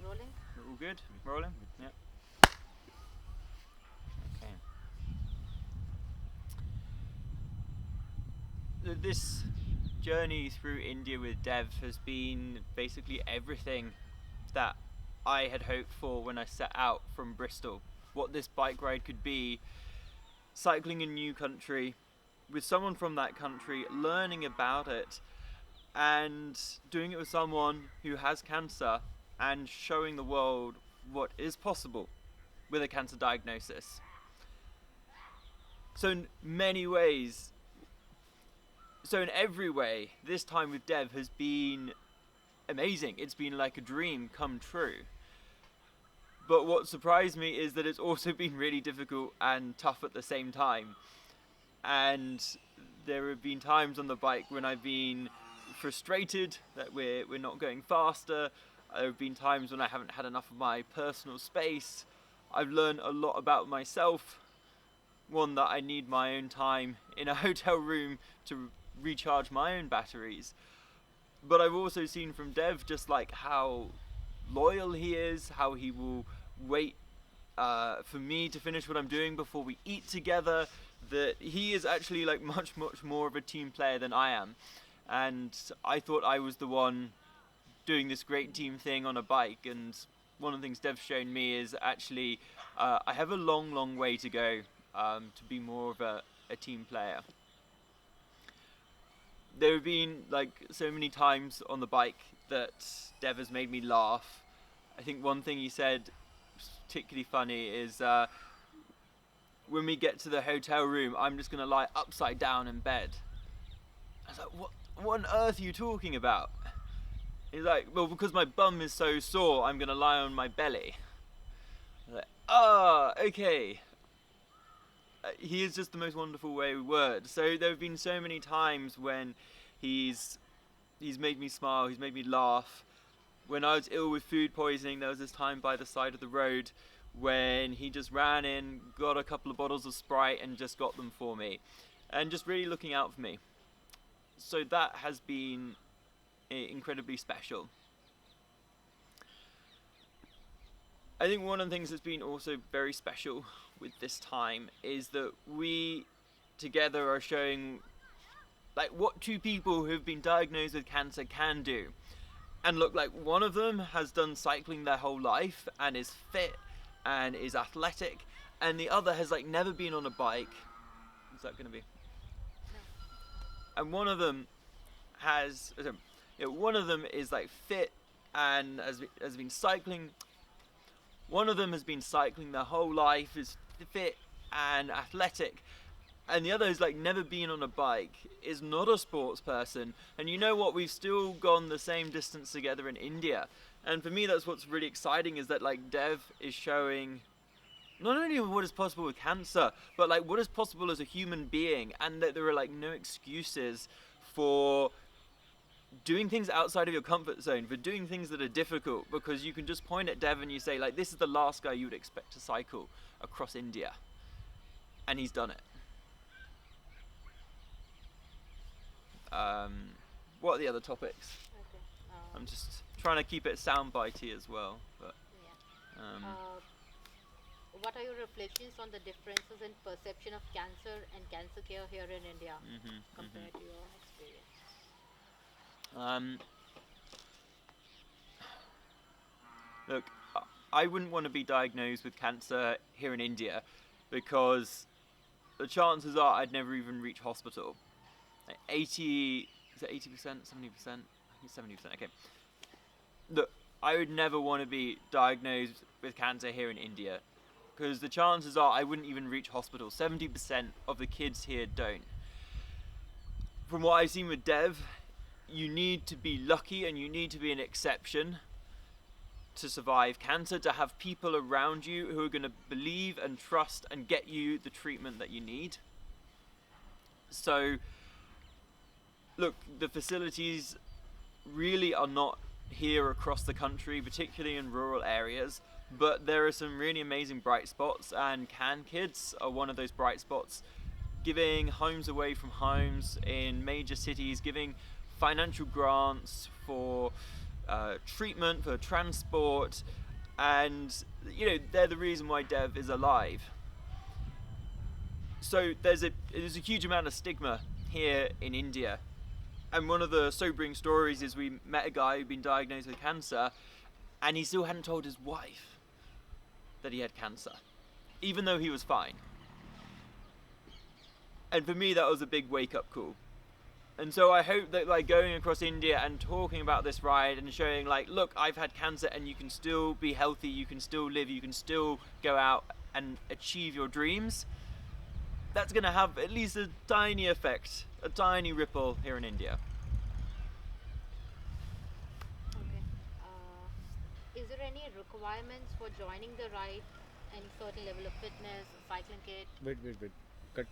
rolling? All good? Rolling? Yep. Okay. This journey through India with Dev has been basically everything that I had hoped for when I set out from Bristol. What this bike ride could be, cycling in a new country, with someone from that country, learning about it, and doing it with someone who has cancer and showing the world what is possible with a cancer diagnosis. So in many ways, so in every way, this time with Dev has been amazing. It's been like a dream come true. But what surprised me is that it's also been really difficult and tough at the same time. And there have been times on the bike when I've been frustrated that we're not going faster. There have been times when I haven't had enough of my personal space. I've learned a lot about myself. One, that I need my own time in a hotel room to recharge my own batteries. But I've also seen from Dev just like how loyal he is, how he will wait for me to finish what I'm doing before we eat together, that he is actually like much more of a team player than I am. And I thought I was the one doing this great team thing on a bike, and one of the things Dev's shown me is actually I have a long way to go to be more of a team player. There have been like so many times on the bike that Dev has made me laugh. I think one thing he said particularly funny is when we get to the hotel room, I'm just going to lie upside down in bed. I was like, what on earth are you talking about? He's like, well, because my bum is so sore, I'm going to lie on my belly. I was like, okay. He is just the most wonderful way with words. So there have been so many times when he's made me smile, he's made me laugh. When I was ill with food poisoning, there was this time by the side of the road when he just ran in, got a couple of bottles of Sprite and just got them for me. And just really looking out for me. So that has been incredibly special. I think one of the things that's been also very special with this time is that we together are showing like what two people who've been diagnosed with cancer can do. And look, like one of them has done cycling their whole life and is fit and is athletic, and the other has like never been on a bike. What's that going to be? And one of them has, one of them is like fit and has been cycling. One of them has been cycling their whole life, is fit and athletic, and the other has like never been on a bike, is not a sports person. And you know what, we've still gone the same distance together in India. And for me, that's what's really exciting, is that like Dev is showing not only what is possible with cancer, but like what is possible as a human being, and that there are like no excuses for doing things outside of your comfort zone, for doing things that are difficult, because you can just point at Dev and you say like, this is the last guy you would expect to cycle across India, and he's done it. What are the other topics? Okay. I'm just trying to keep it soundbitey as well, but Yeah. What are your reflections on the differences in perception of cancer and cancer care here in India compared to your experience? Look, I wouldn't want to be diagnosed with cancer here in India, because the chances are I'd never even reach hospital. Like 80%, 70%? I think 70%, okay. Look, I would never want to be diagnosed with cancer here in India, because the chances are I wouldn't even reach hospital. 70% of the kids here don't. From what I've seen with Dev, you need to be lucky and you need to be an exception to survive cancer, to have people around you who are going to believe and trust and get you the treatment that you need. So, look, the facilities really are not here across the country, particularly in rural areas, but there are some really amazing bright spots, and Can Kids are one of those bright spots, giving homes away from homes in major cities, giving financial grants for treatment, for transport, and they're the reason why Dev is alive. So there's a huge amount of stigma here in India, and one of the sobering stories is we met a guy who'd been diagnosed with cancer, and he still hadn't told his wife that he had cancer, even though he was fine. And for me, that was a big wake-up call. And so I hope that, like, going across India and talking about this ride and showing, like, look, I've had cancer and you can still be healthy, you can still live, you can still go out and achieve your dreams, that's going to have at least a tiny effect, a tiny ripple here in India. Okay. Is there any requirements for joining the ride? Any certain level of fitness, cycling kit? Wait. Cut.